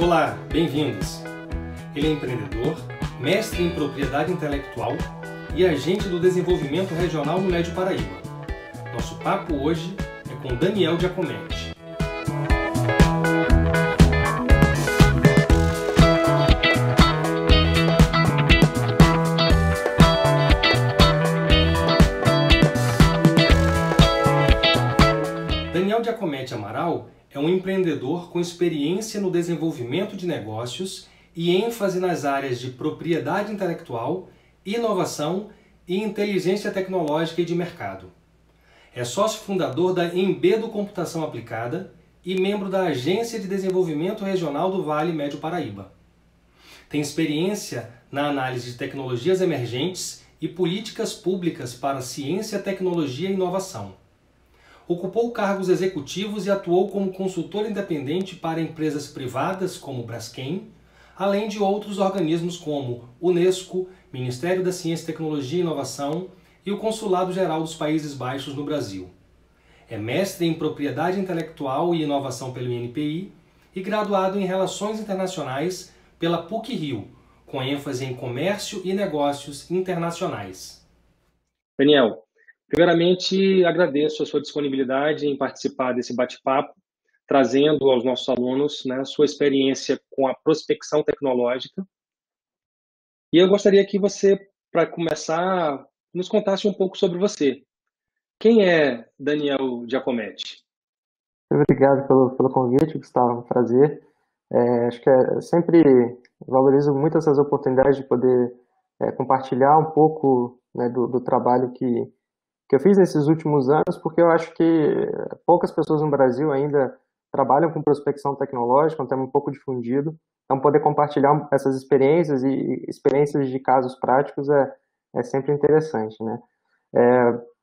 Olá, bem-vindos! Ele é empreendedor, mestre em propriedade intelectual e agente do desenvolvimento regional no Médio Paraíba. Nosso papo hoje é com Daniel Giacometti. Daniel Giacometti Amaral é um empreendedor com experiência no desenvolvimento de negócios e ênfase nas áreas de propriedade intelectual, inovação e inteligência tecnológica e de mercado. É sócio fundador da Embedo Computação Aplicada e membro da Agência de Desenvolvimento Regional do Vale Médio Paraíba. Tem experiência na análise de tecnologias emergentes e políticas públicas para ciência, tecnologia e inovação. Ocupou cargos executivos e atuou como consultor independente para empresas privadas como Braskem, além de outros organismos como Unesco, Ministério da Ciência, Tecnologia e Inovação e o Consulado Geral dos Países Baixos no Brasil. É mestre em Propriedade Intelectual e Inovação pelo INPI e graduado em Relações Internacionais pela PUC-Rio, com ênfase em Comércio e Negócios Internacionais. Daniel, primeiramente, agradeço a sua disponibilidade em participar desse bate-papo, trazendo aos nossos alunos, né, sua experiência com a prospecção tecnológica. E eu gostaria que você, para começar, nos contasse um pouco sobre você. Quem é Daniel Giacometti? Obrigado pelo convite, Gustavo, um prazer. Acho que sempre valorizo muito essas oportunidades de poder compartilhar um pouco, né, do trabalho que eu fiz nesses últimos anos, porque eu acho que poucas pessoas no Brasil ainda trabalham com prospecção tecnológica, um tema um pouco difundido. Então, poder compartilhar essas experiências e experiências de casos práticos é sempre interessante, né?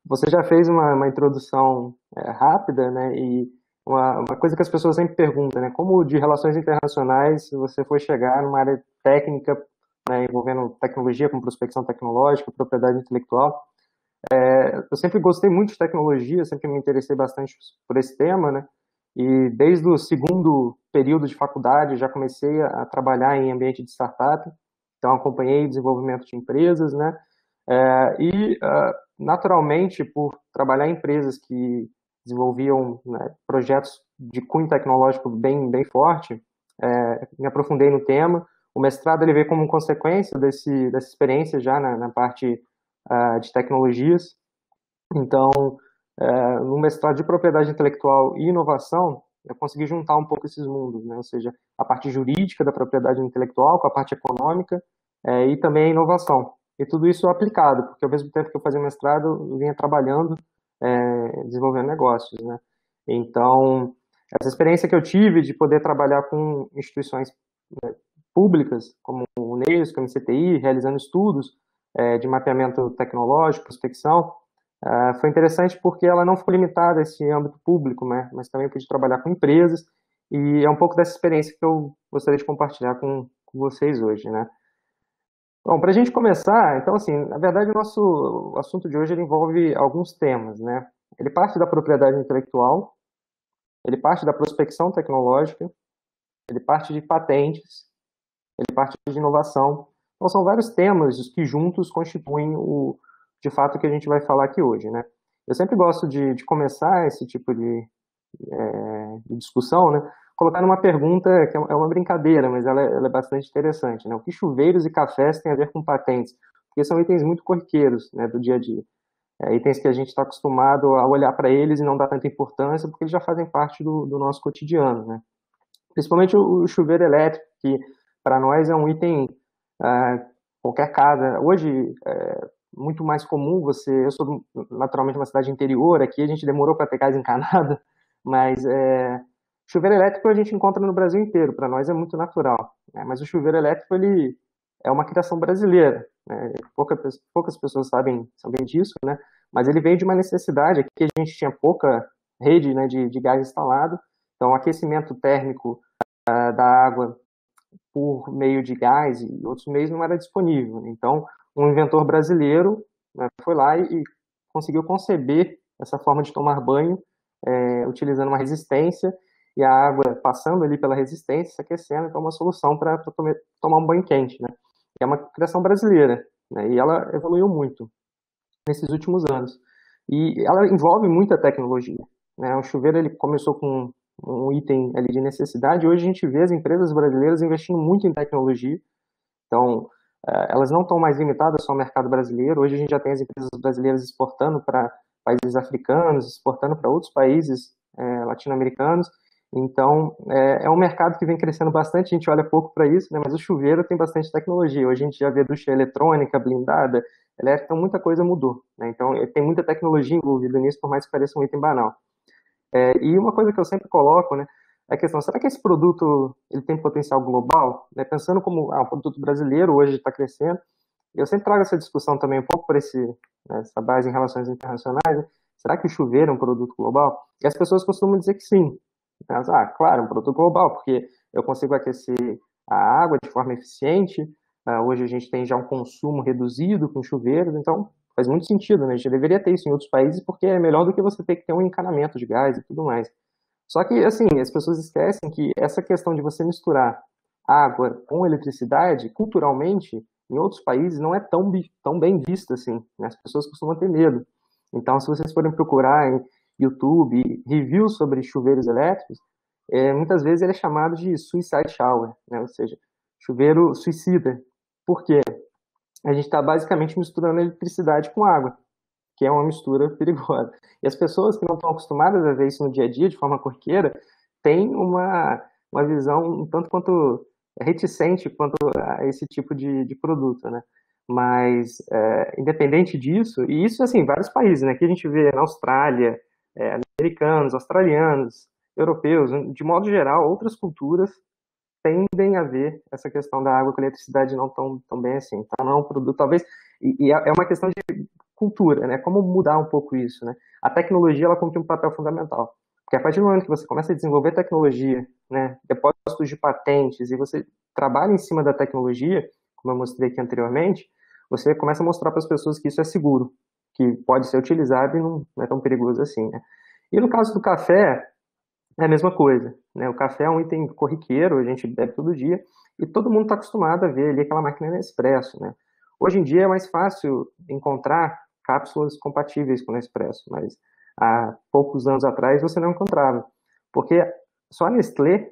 Você já fez uma introdução rápida, né? E uma coisa que as pessoas sempre perguntam, né? Como de relações internacionais você foi chegar numa área técnica, né, envolvendo tecnologia, como prospecção tecnológica, propriedade intelectual? Eu sempre gostei muito de tecnologia, sempre me interessei bastante por esse tema, né? E desde o segundo período de faculdade já comecei a trabalhar em ambiente de startup, então acompanhei o desenvolvimento de empresas, né? Naturalmente, por trabalhar em empresas que desenvolviam, né, projetos de cunho tecnológico bem forte, me aprofundei no tema. O mestrado ele veio como consequência dessa experiência já na parte de tecnologias. Então, no mestrado de propriedade intelectual e inovação, eu consegui juntar um pouco esses mundos, né? Ou seja, a parte jurídica da propriedade intelectual com a parte econômica e também a inovação. E tudo isso aplicado, porque ao mesmo tempo que eu fazia mestrado, eu vinha trabalhando, desenvolvendo negócios, né? Então, essa experiência que eu tive de poder trabalhar com instituições, né, públicas, como o Unesco, a MCTI, realizando estudos de mapeamento tecnológico, prospecção, foi interessante porque ela não ficou limitada a esse âmbito público, né? Mas também pude trabalhar com empresas, e é um pouco dessa experiência que eu gostaria de compartilhar com vocês hoje, né? Bom, para a gente começar, então, assim, na verdade, o assunto de hoje ele envolve alguns temas, né? Ele parte da propriedade intelectual, ele parte da prospecção tecnológica, ele parte de patentes, ele parte de inovação. Então, são vários temas que juntos constituem de fato, que a gente vai falar aqui hoje, né? Eu sempre gosto de começar esse tipo de discussão, né? Colocando uma pergunta que é uma brincadeira, mas ela é bastante interessante, né? O que chuveiros e cafés têm a ver com patentes? Porque são itens muito corriqueiros, né, do dia a dia. Itens que a gente está acostumado a olhar para eles e não dar tanta importância, porque eles já fazem parte do nosso cotidiano, né? Principalmente o chuveiro elétrico, que para nós é um item, qualquer casa. Hoje, muito mais comum eu sou naturalmente uma cidade interior, aqui a gente demorou para ter gás encanado, mas chuveiro elétrico a gente encontra no Brasil inteiro, para nós é muito natural, né? Mas o chuveiro elétrico ele é uma criação brasileira, né? Poucas pessoas sabem disso, né? Mas ele veio de uma necessidade. Aqui a gente tinha pouca rede, né, de gás instalado, então o aquecimento térmico da água por meio de gás e outros meios não era disponível. Então, um inventor brasileiro, né, foi lá e conseguiu conceber essa forma de tomar banho, utilizando uma resistência, e a água passando ali pela resistência, se aquecendo, então é uma solução para tomar um banho quente, né? É uma criação brasileira, né? E ela evoluiu muito nesses últimos anos. E ela envolve muita tecnologia, né? O chuveiro ele começou com um item ali de necessidade, hoje a gente vê as empresas brasileiras investindo muito em tecnologia, então elas não estão mais limitadas só ao mercado brasileiro, hoje a gente já tem as empresas brasileiras exportando para países africanos, exportando para outros países latino-americanos, então é um mercado que vem crescendo bastante, a gente olha pouco para isso, né? Mas o chuveiro tem bastante tecnologia, hoje a gente já vê ducha eletrônica, blindada, elétrica, então muita coisa mudou, né? Então tem muita tecnologia envolvida nisso, por mais que pareça um item banal. E uma coisa que eu sempre coloco, né, é a questão, será que esse produto ele tem potencial global? Né, pensando como um produto brasileiro hoje está crescendo, eu sempre trago essa discussão também um pouco por essa base em relações internacionais, né? Será que o chuveiro é um produto global? E as pessoas costumam dizer que sim. Elas, claro, é um produto global, porque eu consigo aquecer a água de forma eficiente, hoje a gente tem já um consumo reduzido com chuveiros, então faz muito sentido, né? A gente deveria ter isso em outros países, porque é melhor do que você ter que ter um encanamento de gás e tudo mais. Só que, assim, as pessoas esquecem que essa questão de você misturar água com eletricidade, culturalmente, em outros países, não é tão bem vista assim, né? As pessoas costumam ter medo. Então, se vocês forem procurar em YouTube reviews sobre chuveiros elétricos, muitas vezes ele é chamado de suicide shower, né? Ou seja, chuveiro suicida. Por quê? A gente está basicamente misturando eletricidade com água, que é uma mistura perigosa. E as pessoas que não estão acostumadas a ver isso no dia a dia, de forma corriqueira, têm uma visão um tanto quanto reticente quanto a esse tipo de produto, né? Mas, independente disso, e isso, assim, em vários países, né? Aqui a gente vê na Austrália, americanos, australianos, europeus, de modo geral, outras culturas tendem a ver essa questão da água com eletricidade não tão bem assim. Então, não é um produto, talvez, e é uma questão de cultura, né? Como mudar um pouco isso, né? A tecnologia, ela cumpre um papel fundamental. Porque a partir do momento que você começa a desenvolver tecnologia, né, depósitos de patentes, e você trabalha em cima da tecnologia, como eu mostrei aqui anteriormente, você começa a mostrar para as pessoas que isso é seguro, que pode ser utilizado e não é tão perigoso assim, né? E no caso do café, é a mesma coisa, né? O café é um item corriqueiro, a gente bebe todo dia, e todo mundo está acostumado a ver ali aquela máquina Nespresso, né? Hoje em dia é mais fácil encontrar cápsulas compatíveis com o Nespresso, mas há poucos anos atrás você não encontrava, porque só a Nestlé,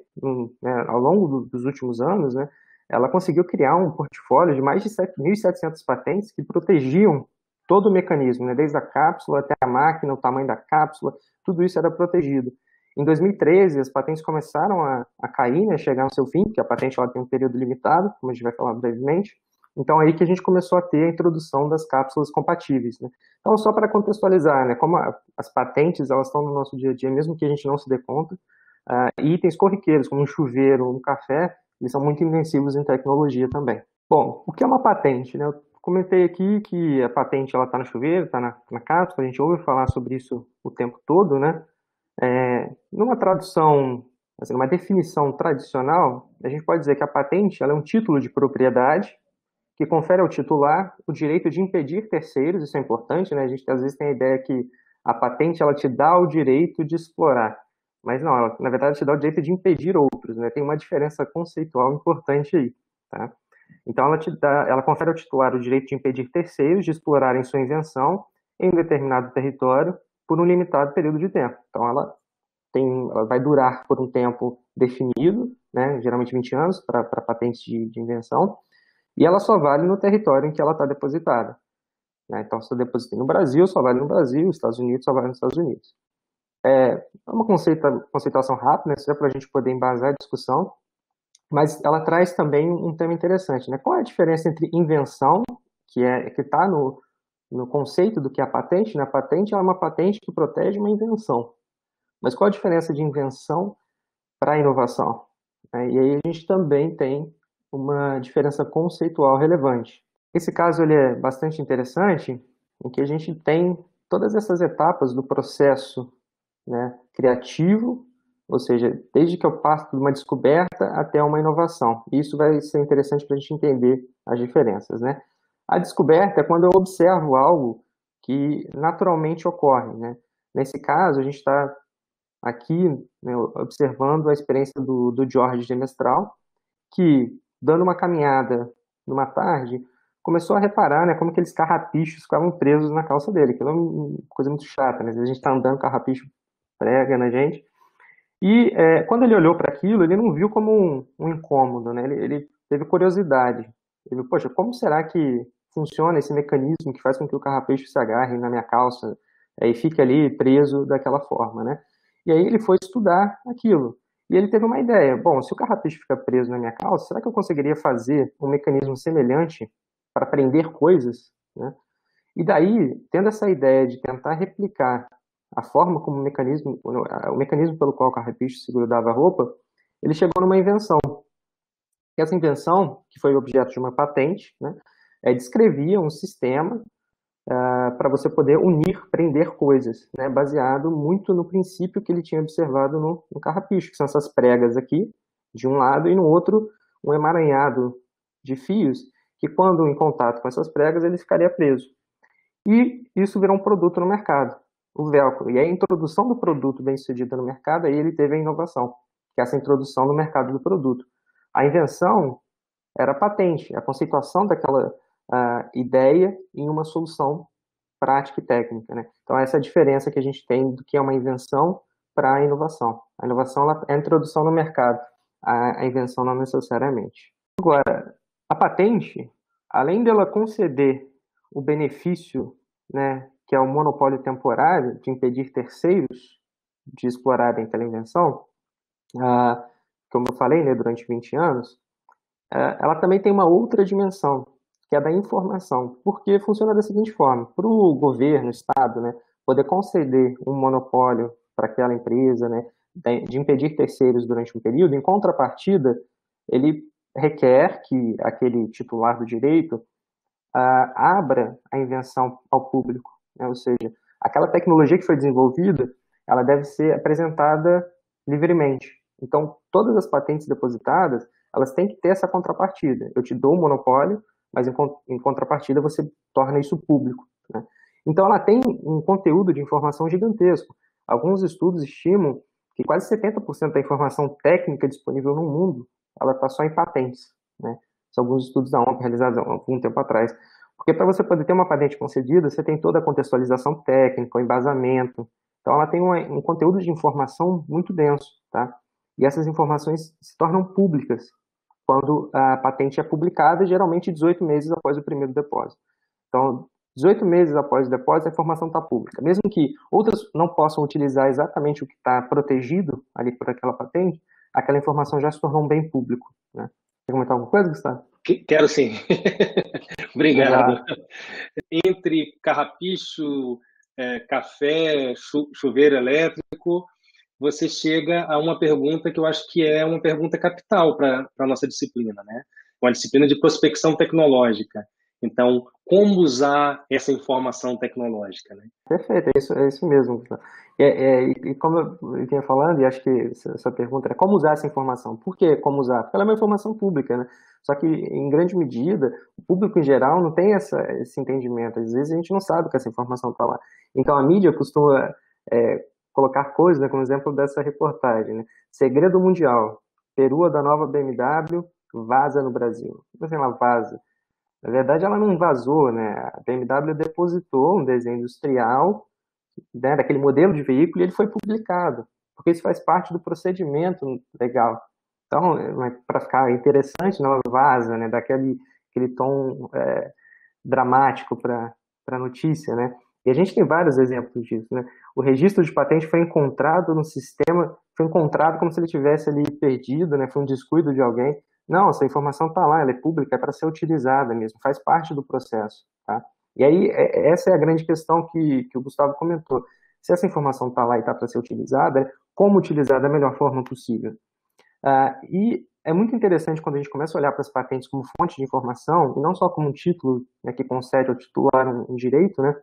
né, ao longo dos últimos anos, né, ela conseguiu criar um portfólio de mais de 7.700 patentes que protegiam todo o mecanismo, né, desde a cápsula até a máquina, o tamanho da cápsula, tudo isso era protegido. Em 2013, as patentes começaram a cair, né, chegar no seu fim, porque a patente ela tem um período limitado, como a gente vai falar brevemente. Então, aí que a gente começou a ter a introdução das cápsulas compatíveis, né? Então, só para contextualizar, né, como as patentes elas estão no nosso dia a dia, mesmo que a gente não se dê conta, itens corriqueiros, como um chuveiro, um café, eles são muito intensivos em tecnologia também. Bom, o que é uma patente, né? Eu comentei aqui que a patente ela está no chuveiro, está na cápsula, a gente ouve falar sobre isso o tempo todo, né? Numa tradução, assim, numa definição tradicional, a gente pode dizer que a patente ela é um título de propriedade que confere ao titular o direito de impedir terceiros, isso é importante, né? A gente às vezes tem a ideia que a patente ela te dá o direito de explorar, mas não, ela, na verdade te dá o direito de impedir outros, né? Tem uma diferença conceitual importante aí, tá? Então ela confere ao titular o direito de impedir terceiros de explorarem sua invenção em um determinado território por um limitado período de tempo. Então ela vai durar por um tempo definido, né? Geralmente 20 anos para patentes de invenção. E ela só vale no território em que ela está depositada, né? Então, se eu depositei no Brasil, só vale no Brasil, Estados Unidos, só vale nos Estados Unidos. É uma conceituação rápida, né? Só para a gente poder embasar a discussão, mas ela traz também um tema interessante, né? Qual é a diferença entre invenção, que está no conceito do que é a patente, né? A patente é uma patente que protege uma invenção. Mas qual a diferença de invenção para inovação? E aí a gente também tem uma diferença conceitual relevante. Esse caso ele é bastante interessante, em que a gente tem todas essas etapas do processo, né, criativo, ou seja, desde que eu parto de uma descoberta até uma inovação. E isso vai ser interessante para a gente entender as diferenças, né? A descoberta é quando eu observo algo que naturalmente ocorre, né? Nesse caso, a gente está aqui, né, observando a experiência do Jorge de Mestral, que, dando uma caminhada numa tarde, começou a reparar, né, como aqueles carrapichos ficavam presos na calça dele. Aquilo é uma coisa muito chata, né? Às vezes a gente está andando, carrapicho prega na gente. E quando ele olhou para aquilo, ele não viu como um incômodo, né? Ele teve curiosidade. Ele viu, poxa, como será que funciona esse mecanismo que faz com que o carrapicho se agarre na minha calça e fique ali preso daquela forma, né? E aí ele foi estudar aquilo. E ele teve uma ideia. Bom, se o carrapicho fica preso na minha calça, será que eu conseguiria fazer um mecanismo semelhante para prender coisas, né? E daí, tendo essa ideia de tentar replicar a forma como o mecanismo pelo qual o carrapicho se grudava a roupa, ele chegou numa invenção. E essa invenção, que foi objeto de uma patente, né, descrevia um sistema para você poder unir, prender coisas, né, baseado muito no princípio que ele tinha observado no carrapicho, que são essas pregas aqui, de um lado, e no outro, um emaranhado de fios, que quando em contato com essas pregas, ele ficaria preso. E isso virou um produto no mercado, o velcro. E a introdução do produto bem-sucedida no mercado, aí ele teve a inovação, que é essa introdução no mercado do produto. A invenção era a patente, a conceituação daquela ideia em uma solução prática e técnica, né? Então, essa é a diferença que a gente tem do que é uma invenção para a inovação. A inovação é a introdução no mercado, a invenção não necessariamente. Agora, a patente, além dela conceder o benefício, né, que é o monopólio temporário, de impedir terceiros de explorarem aquela invenção, como eu falei, né, durante 20 anos, ela também tem uma outra dimensão, que é a da informação, porque funciona da seguinte forma: para o governo, o Estado, né, poder conceder um monopólio para aquela empresa, né, de impedir terceiros durante um período, em contrapartida, ele requer que aquele titular do direito abra a invenção ao público, né? Ou seja, aquela tecnologia que foi desenvolvida, ela deve ser apresentada livremente. Então, todas as patentes depositadas, elas têm que ter essa contrapartida. Eu te dou um monopólio, mas em contrapartida você torna isso público, né? Então, ela tem um conteúdo de informação gigantesco. Alguns estudos estimam que quase 70% da informação técnica disponível no mundo, ela está só em patentes, né? São alguns estudos da OMP realizados há algum tempo atrás. Porque para você poder ter uma patente concedida, você tem toda a contextualização técnica, o embasamento. Então, ela tem um conteúdo de informação muito denso, tá? E essas informações se tornam públicas quando a patente é publicada, geralmente 18 meses após o primeiro depósito. Então, 18 meses após o depósito, a informação está pública. Mesmo que outras não possam utilizar exatamente o que está protegido ali por aquela patente, aquela informação já se tornou um bem público, né? Quer comentar alguma coisa, Gustavo? Quero sim. Obrigado. Exato. Entre carrapicho, café, chuveiro elétrico, você chega a uma pergunta que eu acho que é uma pergunta capital para a nossa disciplina, né? Uma disciplina de prospecção tecnológica. Então, como usar essa informação tecnológica, né? Perfeito, é isso mesmo. E como eu vinha falando, e acho que essa pergunta é como usar essa informação. Por que como usar? Porque ela é uma informação pública, né? Só que, em grande medida, o público em geral não tem esse entendimento. Às vezes a gente não sabe que essa informação está lá. Então a mídia costuma colocar coisas, né, como exemplo dessa reportagem, né? Segredo mundial: perua da nova BMW vaza no Brasil. Assim, ela vaza. Na verdade, ela não vazou, né? A BMW depositou um desenho industrial, né, daquele modelo de veículo, e ele foi publicado, porque isso faz parte do procedimento legal. Então, para ficar interessante, não vaza, né? Daquele tom dramático para a notícia, né? E a gente tem vários exemplos disso, né? O registro de patente foi encontrado no sistema, foi encontrado como se ele tivesse ali perdido, né? Foi um descuido de alguém. Não, essa informação está lá, ela é pública, é para ser utilizada mesmo, faz parte do processo, tá? E aí, essa é a grande questão que o Gustavo comentou. Se essa informação está lá e está para ser utilizada, como utilizar da melhor forma possível? E é muito interessante quando a gente começa a olhar para as patentes como fonte de informação, e não só como um título, né, que concede ao titular um direito, né?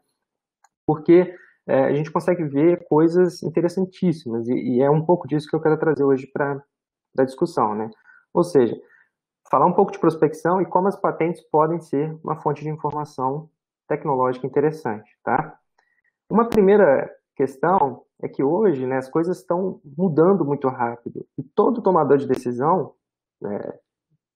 Porque a gente consegue ver coisas interessantíssimas, e é um pouco disso que eu quero trazer hoje para a discussão, né? Ou seja, falar um pouco de prospecção e como as patentes podem ser uma fonte de informação tecnológica interessante, tá? Uma primeira questão é que hoje, né, as coisas estão mudando muito rápido e todo tomador de decisão, né,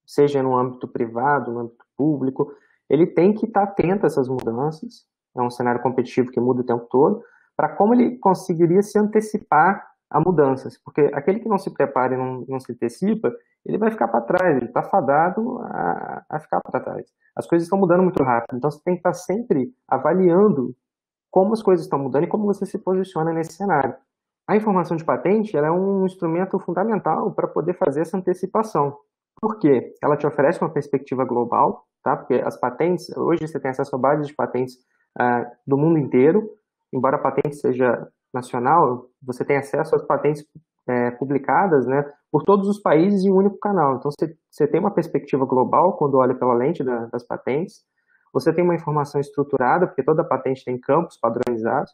seja no âmbito privado, no âmbito público, ele tem que estar atento a essas mudanças. É um cenário competitivo que muda o tempo todo, para como ele conseguiria se antecipar a mudanças, porque aquele que não se prepara e não se antecipa, ele vai ficar para trás, ele está fadado a ficar para trás. As coisas estão mudando muito rápido, então você tem que estar sempre avaliando como as coisas estão mudando e como você se posiciona nesse cenário. A informação de patente ela é um instrumento fundamental para poder fazer essa antecipação. Por quê? Ela te oferece uma perspectiva global, tá? Porque as patentes, hoje você tem acesso a bases de patentes do mundo inteiro, embora a patente seja nacional, você tem acesso às patentes publicadas, né, por todos os países em um único canal. Então você tem uma perspectiva global quando olha pela lente das patentes, você tem uma informação estruturada, porque toda patente tem campos padronizados,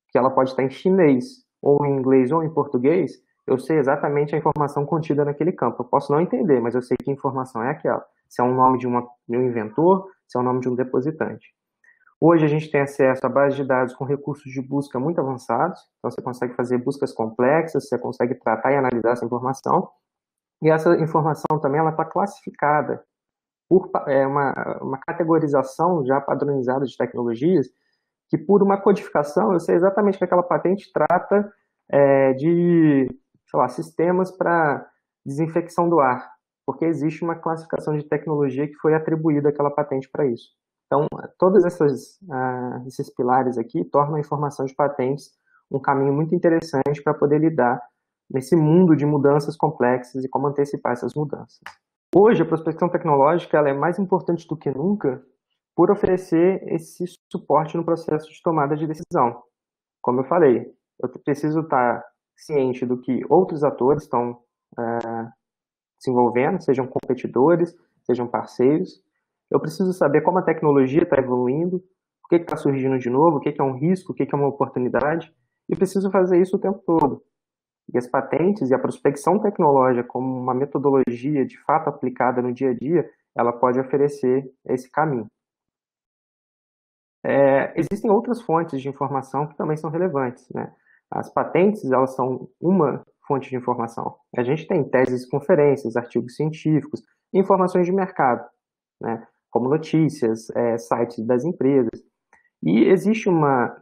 que ela pode estar em chinês, ou em inglês, ou em português, eu sei exatamente a informação contida naquele campo. Eu posso não entender, mas eu sei que informação é aquela. Se é um nome de um inventor, se é o nome de um depositante. Hoje a gente tem acesso a bases de dados com recursos de busca muito avançados, então você consegue fazer buscas complexas, você consegue tratar e analisar essa informação, e essa informação também ela está classificada por uma categorização já padronizada de tecnologias, que por uma codificação eu sei exatamente que aquela patente trata de, sei lá, sistemas para desinfecção do ar, porque existe uma classificação de tecnologia que foi atribuída àquela patente para isso. Então, todos esses pilares aqui tornam a informação de patentes um caminho muito interessante para poder lidar nesse mundo de mudanças complexas e como antecipar essas mudanças. Hoje, a prospecção tecnológica ela é mais importante do que nunca por oferecer esse suporte no processo de tomada de decisão. Como eu falei, eu preciso estar ciente do que outros atores estão se envolvendo, sejam competidores, sejam parceiros. Eu preciso saber como a tecnologia está evoluindo, o que está surgindo de novo, o que é um risco, o que é uma oportunidade, e preciso fazer isso o tempo todo. E as patentes e a prospecção tecnológica como uma metodologia de fato aplicada no dia a dia, ela pode oferecer esse caminho. Existem outras fontes de informação que também são relevantes, né? As patentes, elas são uma fonte de informação. A gente tem teses, conferências, artigos científicos, informações de mercado, né? Como notícias, sites das empresas. E existe uma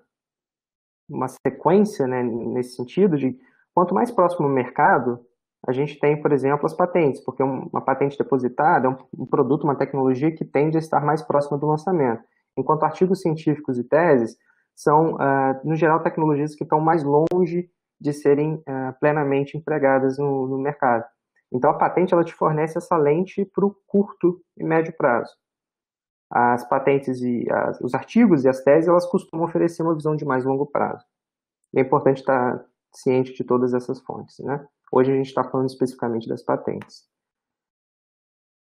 sequência, né, nesse sentido de quanto mais próximo ao mercado, a gente tem, por exemplo, as patentes, porque uma patente depositada é um produto, uma tecnologia que tende a estar mais próxima do lançamento. Enquanto artigos científicos e teses são, no geral, tecnologias que estão mais longe de serem plenamente empregadas no mercado. Então, a patente ela te fornece essa lente para o curto e médio prazo. As patentes e os artigos e as teses, elas costumam oferecer uma visão de mais longo prazo. E é importante estar ciente de todas essas fontes, né? Hoje a gente está falando especificamente das patentes.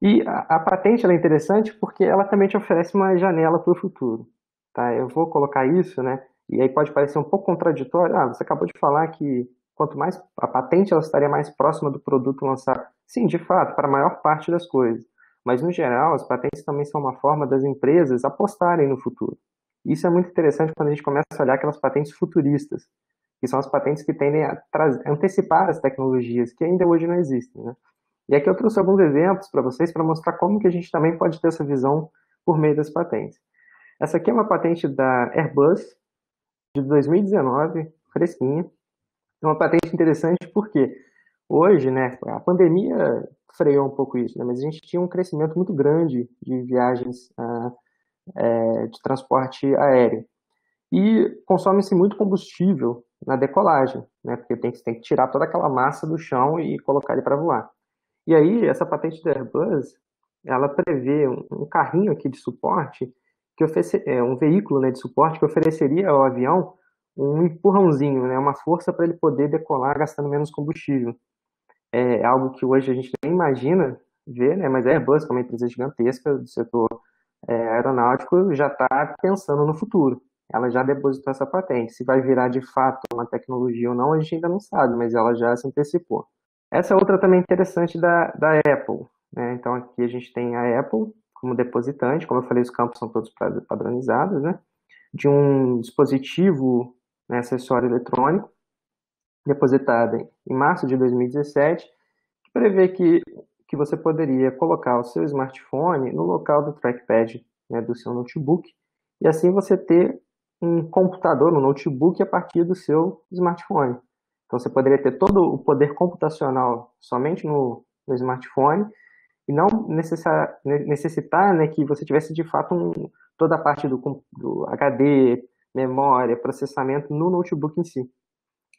E a patente ela é interessante porque ela também te oferece uma janela para o futuro. Tá? Eu vou colocar isso, né? E aí pode parecer um pouco contraditório. Você acabou de falar que quanto mais a patente ela estaria mais próxima do produto lançado. Sim, de fato, para a maior parte das coisas. Mas, no geral, as patentes também são uma forma das empresas apostarem no futuro. Isso é muito interessante quando a gente começa a olhar aquelas patentes futuristas, que são as patentes que tendem a antecipar as tecnologias que ainda hoje não existem, né? E aqui eu trouxe alguns exemplos para vocês para mostrar como que a gente também pode ter essa visão por meio das patentes. Essa aqui é uma patente da Airbus, de 2019, fresquinha. É uma patente interessante porque hoje, né, a pandemia freou um pouco isso, né, mas a gente tinha um crescimento muito grande de viagens de transporte aéreo. E consome-se muito combustível na decolagem, né, porque tem que tirar toda aquela massa do chão e colocar ele para voar. E aí, essa patente da Airbus, ela prevê um carrinho aqui de suporte, um veículo, né, de suporte que ofereceria ao avião um empurrãozinho, né, uma força para ele poder decolar gastando menos combustível. É algo que hoje a gente nem imagina ver, né, mas a Airbus, que é uma empresa gigantesca do setor aeronáutico, já está pensando no futuro. Ela já depositou essa patente. Se vai virar de fato uma tecnologia ou não, a gente ainda não sabe, mas ela já se antecipou. Essa outra também interessante da Apple, né? Então aqui a gente tem a Apple como depositante, como eu falei, os campos são todos padronizados, né? De um dispositivo né, acessório eletrônico, depositada em março de 2017, que prevê que você poderia colocar o seu smartphone no local do trackpad, né, do seu notebook, e assim você ter um computador, um notebook a partir do seu smartphone. Então você poderia ter todo o poder computacional somente no smartphone e não necessitar, né, que você tivesse de fato toda a parte do HD, memória, processamento no notebook em si.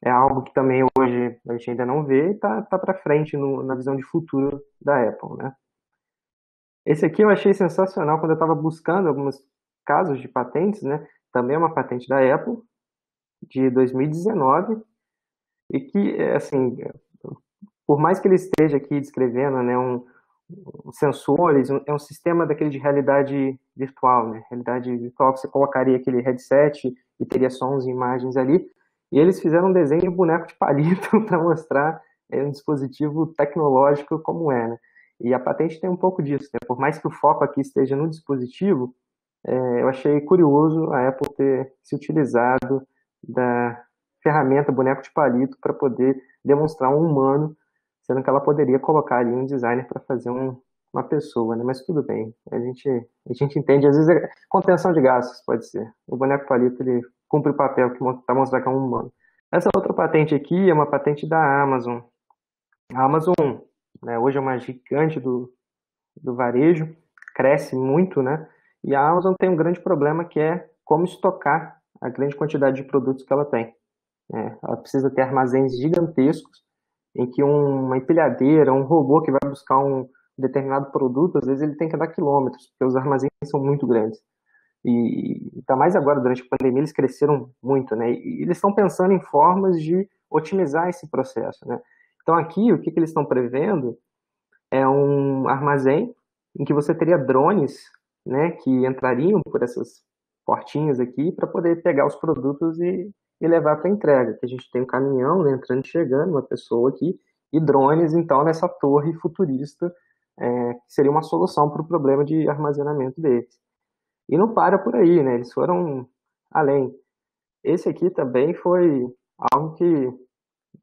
É algo que também hoje a gente ainda não vê e está para frente na visão de futuro da Apple, né? Esse aqui eu achei sensacional quando eu estava buscando alguns casos de patentes, né? Também é uma patente da Apple, de 2019, e que, assim, por mais que ele esteja aqui descrevendo, né, sensores, é um sistema daquele de realidade virtual, né? Realidade virtual que você colocaria aquele headset e teria sons e imagens ali. E eles fizeram um desenho de boneco de palito para mostrar um dispositivo tecnológico como é, né? E a patente tem um pouco disso, né? Por mais que o foco aqui esteja no dispositivo, eu achei curioso a Apple ter se utilizado da ferramenta boneco de palito para poder demonstrar um humano, sendo que ela poderia colocar ali um designer para fazer uma pessoa, né? Mas tudo bem, a gente entende, às vezes é contenção de gastos, pode ser. O boneco palito, ele cumpre o papel para mostrar que é um humano. Essa outra patente aqui é uma patente da Amazon. A Amazon, né, hoje é uma gigante do varejo, cresce muito, né? E a Amazon tem um grande problema que é como estocar a grande quantidade de produtos que ela tem. Ela precisa ter armazéns gigantescos em que uma empilhadeira, um robô que vai buscar um determinado produto, às vezes ele tem que andar quilômetros, porque os armazéns são muito grandes. E ainda mais agora, durante a pandemia, eles cresceram muito, né? E eles estão pensando em formas de otimizar esse processo, né? Então aqui, o que eles estão prevendo é um armazém em que você teria drones, né, que entrariam por essas portinhas aqui para poder pegar os produtos e levar para entrega. Que a gente tem um caminhão, né, entrando e chegando, uma pessoa aqui, e drones, então, nessa torre futurista, que seria uma solução para o problema de armazenamento deles. E não para por aí, né? Eles foram além. Esse aqui também foi algo que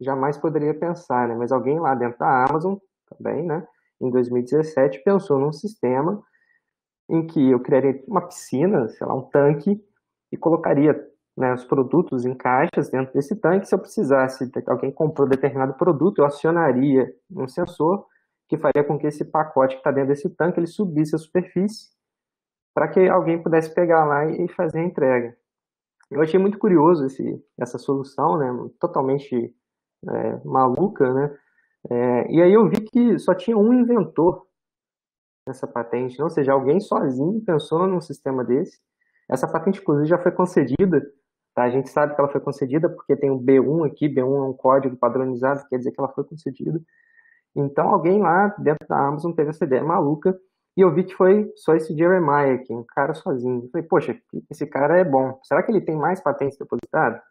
jamais poderia pensar, né? Mas alguém lá dentro da Amazon também, né, em 2017, pensou num sistema em que eu criaria uma piscina, sei lá, um tanque, e colocaria, né, os produtos em caixas dentro desse tanque. Se eu precisasse, alguém comprou determinado produto, eu acionaria um sensor que faria com que esse pacote que está dentro desse tanque ele subisse a superfície para que alguém pudesse pegar lá e fazer a entrega. Eu achei muito curioso essa solução, né, totalmente maluca, né? E aí eu vi que só tinha um inventor nessa patente, ou seja, alguém sozinho pensou num sistema desse. Essa patente, inclusive, já foi concedida, tá? A gente sabe que ela foi concedida porque tem o B1 aqui, B1 é um código padronizado, quer dizer que ela foi concedida. Então, alguém lá dentro da Amazon teve essa ideia maluca, e eu vi que foi só esse Jeremiah aqui, um cara sozinho. Eu falei, poxa, esse cara é bom. Será que ele tem mais patentes depositadas?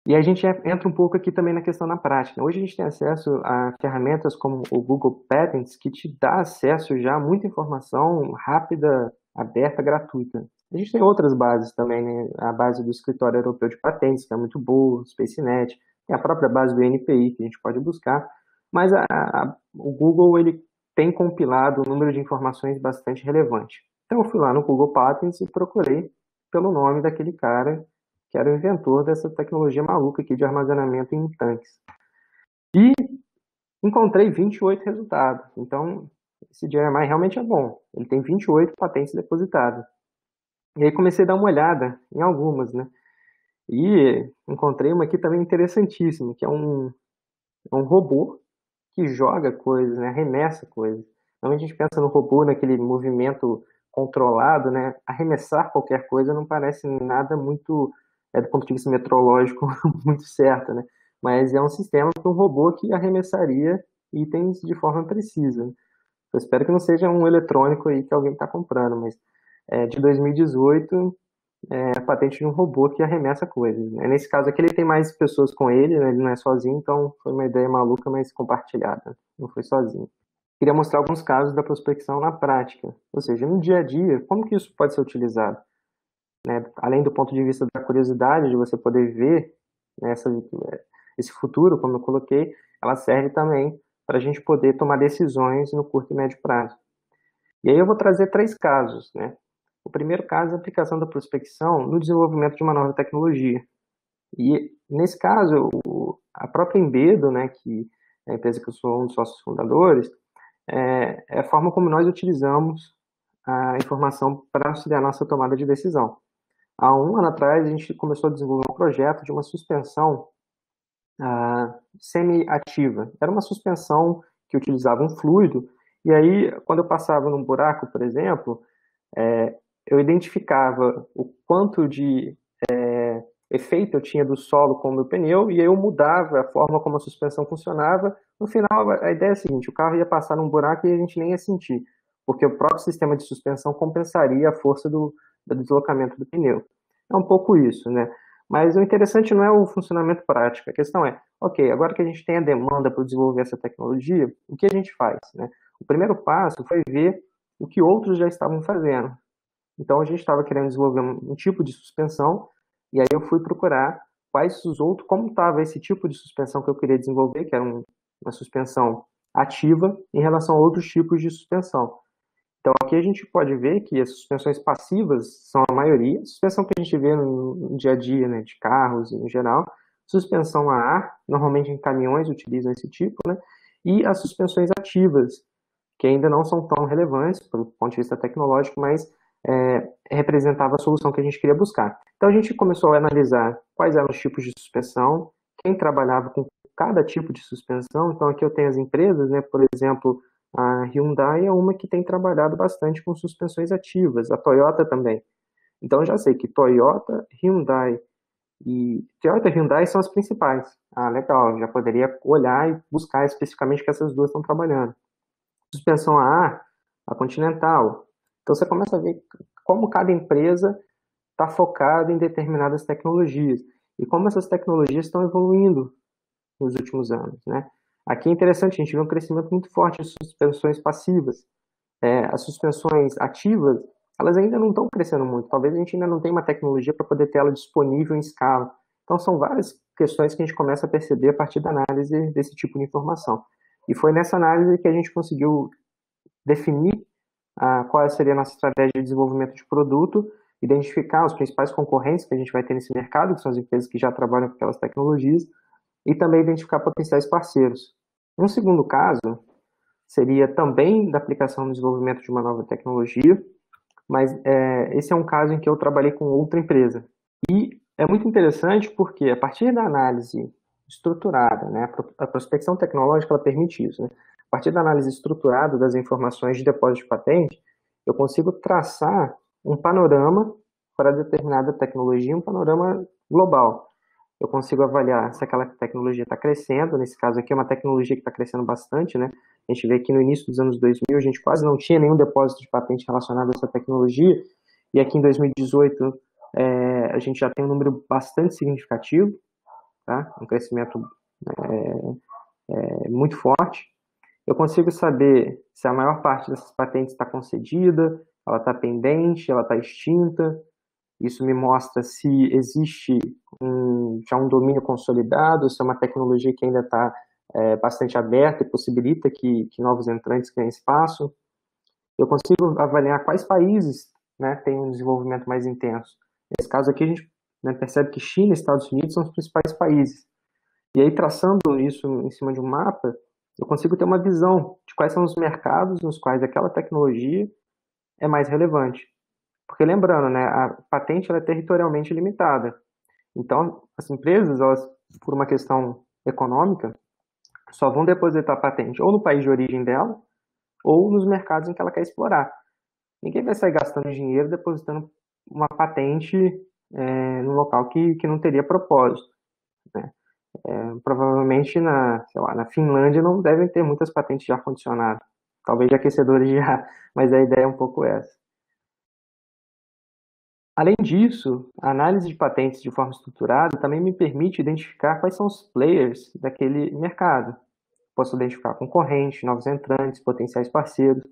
E a gente entra um pouco aqui também na questão na prática. Hoje a gente tem acesso a ferramentas como o Google Patents, que te dá acesso já a muita informação rápida, aberta, gratuita. A gente tem outras bases também, né? A base do Escritório Europeu de Patentes, que é muito boa, o SpaceNet, tem a própria base do NPI, que a gente pode buscar, mas o Google ele tem compilado um número de informações bastante relevante. Então eu fui lá no Google Patents e procurei pelo nome daquele cara que era o inventor dessa tecnologia maluca aqui de armazenamento em tanques. E encontrei 28 resultados. Então, esse Jeremiah realmente é bom. Ele tem 28 patentes depositadas. E aí comecei a dar uma olhada em algumas, né? E encontrei uma aqui também interessantíssima, que é um robô que joga coisas, né? Arremessa coisas. Normalmente a gente pensa no robô naquele movimento controlado, né? Arremessar qualquer coisa não parece nada muito do ponto de vista metrológico, muito certo, né? Mas é um sistema para um robô que arremessaria itens de forma precisa. Eu espero que não seja um eletrônico aí que alguém está comprando, mas de 2018, a patente de um robô que arremessa coisas. Né? Nesse caso aqui, ele tem mais pessoas com ele, né? Ele não é sozinho, então foi uma ideia maluca, mas compartilhada. Não foi sozinho. Queria mostrar alguns casos da prospecção na prática. Ou seja, no dia a dia, como que isso pode ser utilizado? né, além do ponto de vista da curiosidade, de você poder ver, né, esse futuro, como eu coloquei, ela serve também para a gente poder tomar decisões no curto e médio prazo. E aí eu vou trazer 3 casos, né? O primeiro caso é a aplicação da prospecção no desenvolvimento de uma nova tecnologia. E nesse caso, a própria Embedo, né, que é a empresa que eu sou um dos sócios fundadores, é a forma como nós utilizamos a informação para auxiliar a nossa tomada de decisão. Há um ano atrás, a gente começou a desenvolver um projeto de uma suspensão semi-ativa. Era uma suspensão que utilizava um fluido, e aí, quando eu passava num buraco, por exemplo, eu identificava o quanto de efeito eu tinha do solo com o meu pneu, e aí eu mudava a forma como a suspensão funcionava. No final, a ideia é a seguinte: o carro ia passar num buraco e a gente nem ia sentir, porque o próprio sistema de suspensão compensaria a força do deslocamento do pneu. É um pouco isso, né? Mas o interessante não é o funcionamento prático, a questão é, ok, agora que a gente tem a demanda para desenvolver essa tecnologia, o que a gente faz, né? O primeiro passo foi ver o que outros já estavam fazendo. Então a gente estava querendo desenvolver um tipo de suspensão, e aí eu fui procurar quais os outros, como estava esse tipo de suspensão que eu queria desenvolver, que era uma suspensão ativa em relação a outros tipos de suspensão. Então aqui a gente pode ver que as suspensões passivas são a maioria, a suspensão que a gente vê no dia a dia, né, de carros em geral, suspensão a ar, normalmente em caminhões utilizam esse tipo, né, e as suspensões ativas, que ainda não são tão relevantes do ponto de vista tecnológico, mas representava a solução que a gente queria buscar. Então a gente começou a analisar quais eram os tipos de suspensão, quem trabalhava com cada tipo de suspensão. Então aqui eu tenho as empresas, né, por exemplo, a Hyundai é uma que tem trabalhado bastante com suspensões ativas, a Toyota também. Então eu já sei que Toyota, Hyundai são as principais. Ah, legal, já poderia olhar e buscar especificamente que essas duas estão trabalhando. Suspensão a ar, a Continental. Então você começa a ver como cada empresa está focada em determinadas tecnologias e como essas tecnologias estão evoluindo nos últimos anos, né? Aqui é interessante, a gente vê um crescimento muito forte de suspensões passivas. As suspensões ativas, elas ainda não estão crescendo muito. Talvez a gente ainda não tenha uma tecnologia para poder ter ela disponível em escala. Então são várias questões que a gente começa a perceber a partir da análise desse tipo de informação. E foi nessa análise que a gente conseguiu definir qual seria a nossa estratégia de desenvolvimento de produto, identificar os principais concorrentes que a gente vai ter nesse mercado, que são as empresas que já trabalham com aquelas tecnologias, e também identificar potenciais parceiros. Um segundo caso seria também da aplicação no desenvolvimento de uma nova tecnologia, mas esse é um caso em que eu trabalhei com outra empresa. E é muito interessante porque, a partir da análise estruturada, né, a prospecção tecnológica ela permite isso, né? A partir da análise estruturada das informações de depósito de patente, eu consigo traçar um panorama para determinada tecnologia, um panorama global. Eu consigo avaliar se aquela tecnologia está crescendo. Nesse caso aqui é uma tecnologia que está crescendo bastante, né? A gente vê que no início dos anos 2000 a gente quase não tinha nenhum depósito de patente relacionado a essa tecnologia, e aqui em 2018 a gente já tem um número bastante significativo, tá? Um crescimento muito forte. Eu consigo saber se a maior parte dessas patentes está concedida, ela está pendente, ela está extinta. Isso me mostra se existe já um domínio consolidado, se é uma tecnologia que ainda está bastante aberta e possibilita que novos entrantes ganhem espaço. Eu consigo avaliar quais países, né, têm um desenvolvimento mais intenso. Nesse caso aqui, a gente, né, percebe que China e Estados Unidos são os principais países. E aí, traçando isso em cima de um mapa, eu consigo ter uma visão de quais são os mercados nos quais aquela tecnologia é mais relevante. Porque lembrando, né, a patente ela é territorialmente limitada. Então, as empresas, elas, por uma questão econômica, só vão depositar a patente ou no país de origem dela, ou nos mercados em que ela quer explorar. Ninguém vai sair gastando dinheiro depositando uma patente no local que não teria propósito, né? Provavelmente na Finlândia não devem ter muitas patentes de ar-condicionado, talvez de aquecedores de ar, mas a ideia é um pouco essa. Além disso, a análise de patentes de forma estruturada também me permite identificar quais são os players daquele mercado. Posso identificar concorrentes, novos entrantes, potenciais parceiros.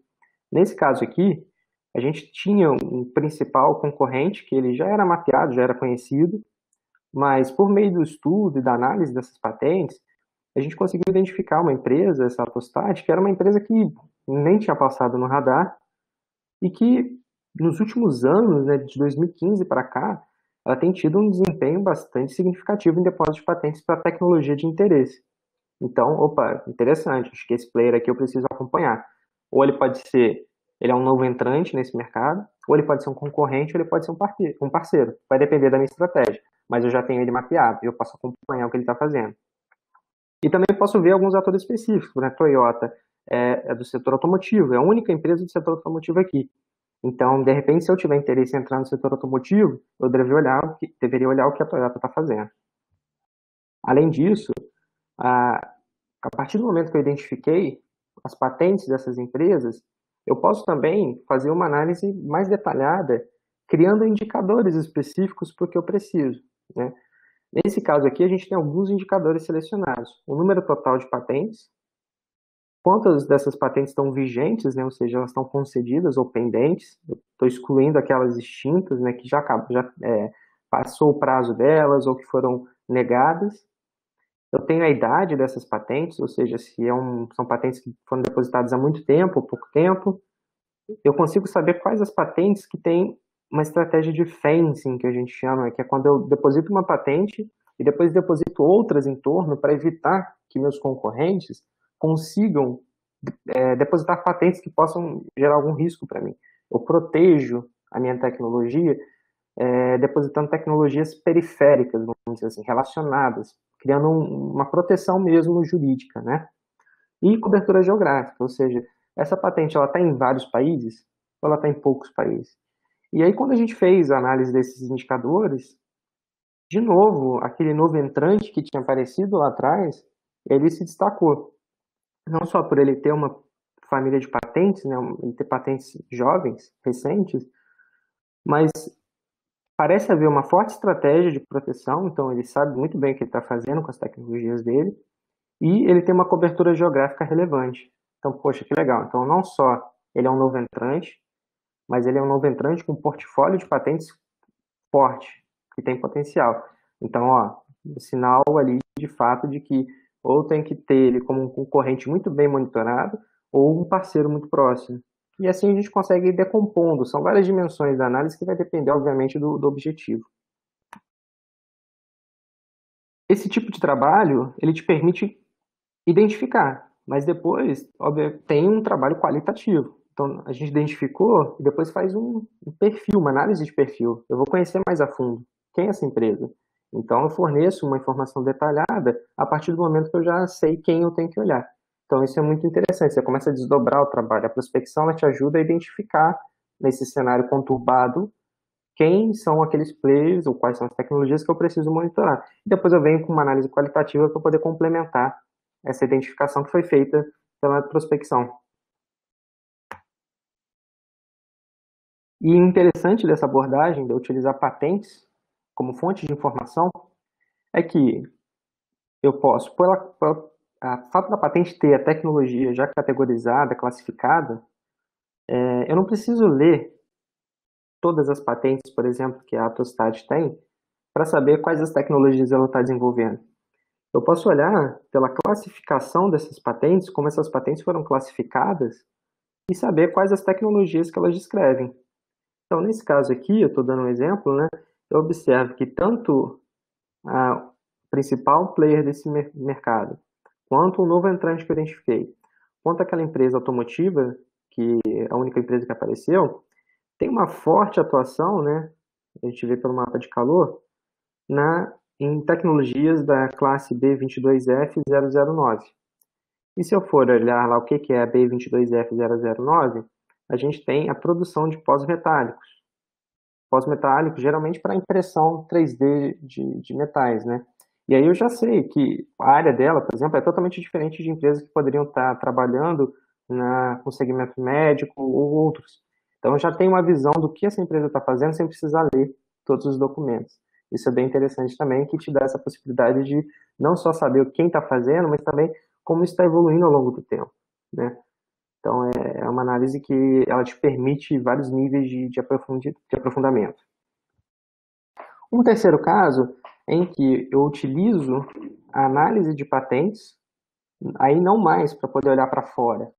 Nesse caso aqui, A gente tinha um principal concorrente que ele já era mapeado, já era conhecido, mas por meio do estudo e da análise dessas patentes, a gente conseguiu identificar uma empresa, essa Atostat, que era uma empresa que nem tinha passado no radar e que nos últimos anos, né, de 2015 para cá, ela tem tido um desempenho bastante significativo em depósito de patentes para tecnologia de interesse. Então, opa, interessante, acho que esse player aqui eu preciso acompanhar. Ou ele pode ser, ele é um novo entrante nesse mercado, ou ele pode ser um concorrente, ou ele pode ser um parceiro. Vai depender da minha estratégia, mas eu já tenho ele mapeado, eu posso acompanhar o que ele está fazendo. E também posso ver alguns atores específicos, né? Toyota é do setor automotivo, é a única empresa do setor automotivo aqui. Então, de repente, se eu tiver interesse em entrar no setor automotivo, eu deveria olhar o que a Toyota está fazendo. Além disso, a partir do momento que eu identifiquei as patentes dessas empresas, eu posso também fazer uma análise mais detalhada, criando indicadores específicos para o que eu preciso, né? Nesse caso aqui, a gente tem alguns indicadores selecionados. O número total de patentes, quantas dessas patentes estão vigentes, né? Ou seja, elas estão concedidas ou pendentes. Estou excluindo aquelas extintas, né? Que já passou o prazo delas ou que foram negadas. Eu tenho a idade dessas patentes, ou seja, se são patentes que foram depositadas há muito tempo ou pouco tempo. Eu consigo saber quais as patentes que têm uma estratégia de fencing, que a gente chama, que é quando eu deposito uma patente e depois deposito outras em torno para evitar que meus concorrentes consigam depositar patentes que possam gerar algum risco para mim. Eu protejo a minha tecnologia depositando tecnologias periféricas, vamos dizer assim, relacionadas, criando uma proteção mesmo jurídica, né? E cobertura geográfica, ou seja, essa patente ela está em vários países ou ela está em poucos países? E aí, quando a gente fez a análise desses indicadores, de novo, aquele novo entrante que tinha aparecido lá atrás, ele se destacou. Não só por ele ter uma família de patentes, né, ele ter patentes jovens, recentes, mas parece haver uma forte estratégia de proteção, então ele sabe muito bem o que ele está fazendo com as tecnologias dele, e ele tem uma cobertura geográfica relevante. Então, poxa, que legal. Então, não só ele é um novo entrante, mas ele é um novo entrante com um portfólio de patentes forte, que tem potencial. Então, sinal ali de fato de que ou tem que ter ele como um concorrente muito bem monitorado ou um parceiro muito próximo. E assim a gente consegue ir decompondo. São várias dimensões da análise que vai depender, obviamente, do objetivo. Esse tipo de trabalho, ele te permite identificar, mas depois, óbvio, tem um trabalho qualitativo. Então, a gente identificou e depois faz um perfil, uma análise de perfil. Eu vou conhecer mais a fundo quem é essa empresa. Então, eu forneço uma informação detalhada a partir do momento que eu já sei quem eu tenho que olhar. Então, isso é muito interessante. Você começa a desdobrar o trabalho. A prospecção ela te ajuda a identificar, nesse cenário conturbado, quem são aqueles players ou quais são as tecnologias que eu preciso monitorar. E depois eu venho com uma análise qualitativa para poder complementar essa identificação que foi feita pela prospecção. E o interessante dessa abordagem, de utilizar patentes como fonte de informação, é que eu posso, a fato da patente ter a tecnologia já categorizada, classificada, eu não preciso ler todas as patentes, por exemplo, que a Atostat tem, para saber quais as tecnologias ela está desenvolvendo. Eu posso olhar pela classificação dessas patentes, como essas patentes foram classificadas, e saber quais as tecnologias que elas descrevem. Então, nesse caso aqui, eu estou dando um exemplo, né? Eu observo que tanto a principal player desse mercado, quanto o novo entrante que eu identifiquei, quanto aquela empresa automotiva, que é a única empresa que apareceu, tem uma forte atuação, né? A gente vê pelo mapa de calor, em tecnologias da classe B22F009. E se eu for olhar lá o que é a B22F009, a gente tem a produção de pós-metálicos. Pós-metálicos geralmente para impressão 3D de metais, né? E aí eu já sei que a área dela, por exemplo, é totalmente diferente de empresas que poderiam estar trabalhando com segmento médico ou outros. Então eu já tenho uma visão do que essa empresa está fazendo sem precisar ler todos os documentos. Isso é bem interessante também, que te dá essa possibilidade de não só saber quem está fazendo, mas também como está evoluindo ao longo do tempo, né? Então, é uma análise que ela te permite vários níveis de aprofundamento. Um terceiro caso em que eu utilizo a análise de patentes, aí não mais para poder olhar para fora,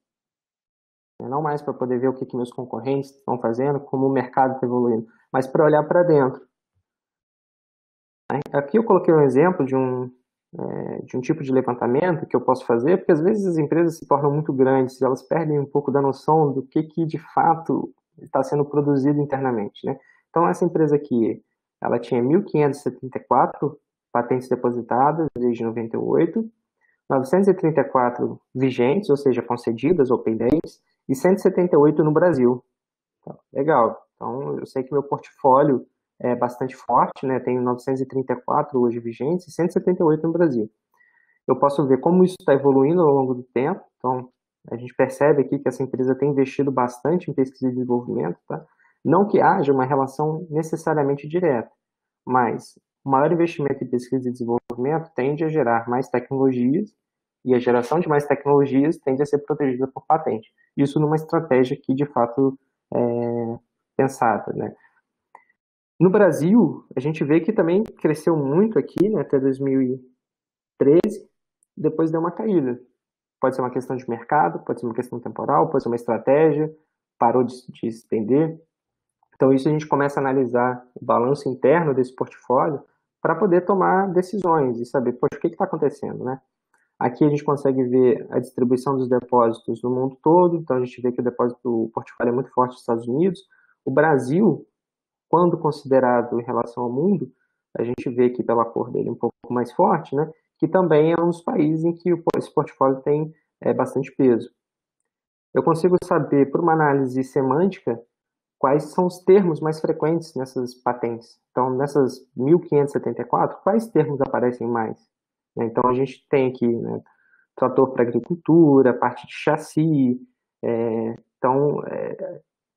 não mais para poder ver o que meus concorrentes estão fazendo, como o mercado está evoluindo, mas para olhar para dentro. Aqui eu coloquei um exemplo de um tipo de levantamento que eu posso fazer, porque às vezes as empresas se tornam muito grandes e elas perdem um pouco da noção do que de fato está sendo produzido internamente, né? Então, essa empresa aqui, ela tinha 1.574 patentes depositadas desde 98, 934 vigentes, ou seja, concedidas, Open 10, e 178 no Brasil. Então, legal. Então, eu sei que meu portfólio é bastante forte, né? Tenho 934 hoje vigentes e 178 no Brasil. Eu posso ver como isso está evoluindo ao longo do tempo. Então, a gente percebe aqui que essa empresa tem investido bastante em pesquisa e desenvolvimento, tá? Não que haja uma relação necessariamente direta, mas o maior investimento em pesquisa e desenvolvimento tende a gerar mais tecnologias, e a geração de mais tecnologias tende a ser protegida por patente. Isso numa estratégia que, de fato, é pensada, né? No Brasil, a gente vê que também cresceu muito aqui, né, até 2013, depois deu uma caída. Pode ser uma questão de mercado, pode ser uma questão temporal, pode ser uma estratégia, parou de se estender. Então, isso a gente começa a analisar o balanço interno desse portfólio para poder tomar decisões e saber, poxa, o que está acontecendo, né? Aqui a gente consegue ver a distribuição dos depósitos no mundo todo, então a gente vê que o portfólio é muito forte nos Estados Unidos. O Brasil, quando considerado em relação ao mundo, a gente vê aqui pela cor dele um pouco mais forte, né? Que também é um dos países em que esse portfólio tem bastante peso. Eu consigo saber, por uma análise semântica, quais são os termos mais frequentes nessas patentes. Então, nessas 1.574, quais termos aparecem mais? Então, a gente tem aqui, né, trator para agricultura, parte de chassi. Então,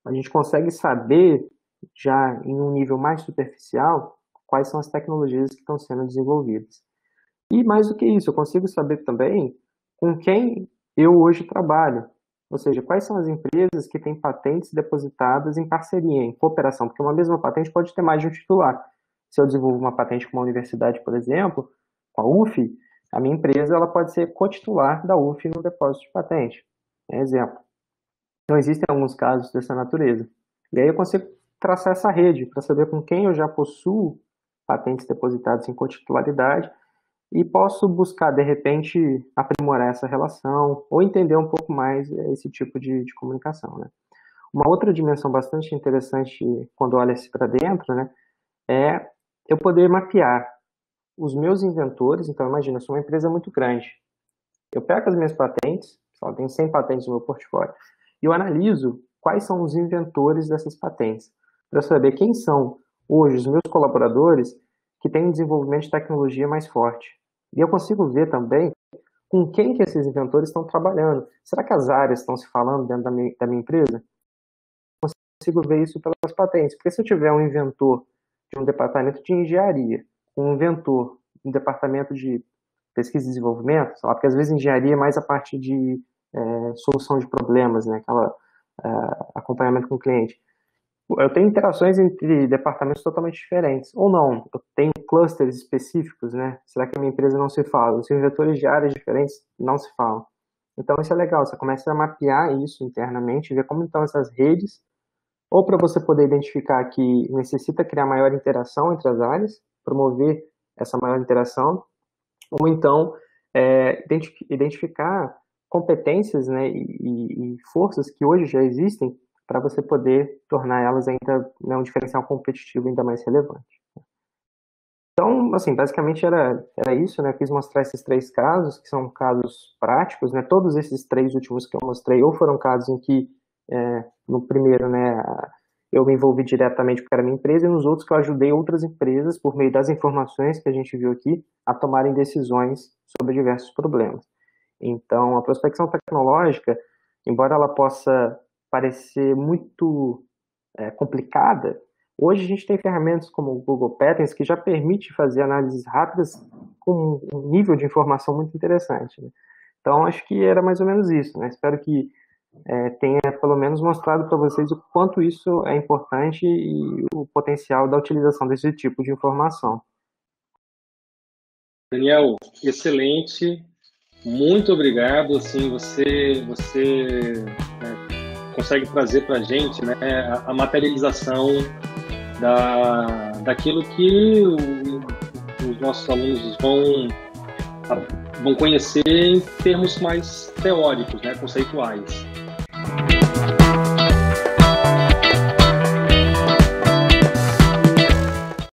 a gente consegue saber, já em um nível mais superficial, quais são as tecnologias que estão sendo desenvolvidas. E mais do que isso, eu consigo saber também com quem eu hoje trabalho. Ou seja, quais são as empresas que têm patentes depositadas em parceria, em cooperação, porque uma mesma patente pode ter mais de um titular. Se eu desenvolvo uma patente com uma universidade, por exemplo, com a UF, a minha empresa ela pode ser cotitular da UF no depósito de patente. Exemplo. Então, existem alguns casos dessa natureza. E aí eu consigo traçar essa rede para saber com quem eu já possuo patentes depositadas em cotitularidade e posso buscar, de repente, aprimorar essa relação ou entender um pouco mais esse tipo de comunicação, né? Uma outra dimensão bastante interessante quando olha-se para dentro, né, é eu poder mapear os meus inventores. Então, imagina, eu sou uma empresa muito grande. Eu pego as minhas patentes, só tenho 100 patentes no meu portfólio, e eu analiso quais são os inventores dessas patentes, para saber quem são hoje os meus colaboradores que têm um desenvolvimento de tecnologia mais forte. E eu consigo ver também com quem que esses inventores estão trabalhando. Será que as áreas estão se falando dentro da minha empresa? Eu consigo ver isso pelas patentes. Porque se eu tiver um inventor de um departamento de engenharia, um inventor de um departamento de pesquisa e desenvolvimento, sei lá, porque às vezes engenharia é mais a parte de solução de problemas, né? Aquela acompanhamento com o cliente. Eu tenho interações entre departamentos totalmente diferentes. Ou não, eu tenho clusters específicos, né? Será que a minha empresa não se fala? Os inventores de áreas diferentes não se falam. Então, isso é legal. Você começa a mapear isso internamente, ver como estão essas redes, ou para você poder identificar que necessita criar maior interação entre as áreas, promover essa maior interação, ou então identificar competências, né, e forças que hoje já existem para você poder tornar elas ainda, né, um diferencial competitivo ainda mais relevante. Então, assim, basicamente era isso, né? Eu quis mostrar esses 3 casos, que são casos práticos, né? Todos esses 3 últimos que eu mostrei, ou foram casos em que, no primeiro, né, eu me envolvi diretamente porque era minha empresa, e nos outros que eu ajudei outras empresas, por meio das informações que a gente viu aqui, a tomarem decisões sobre diversos problemas. Então, a prospecção tecnológica, embora ela possa parecer muito complicada, hoje a gente tem ferramentas como o Google Patents que já permite fazer análises rápidas com um nível de informação muito interessante, né? Então, acho que era mais ou menos isso, né? Espero que tenha pelo menos mostrado para vocês o quanto isso é importante e o potencial da utilização desse tipo de informação. Daniel, excelente, muito obrigado. Assim, você consegue trazer para a gente, né, a materialização daquilo que os nossos alunos vão conhecer em termos mais teóricos, né, conceituais.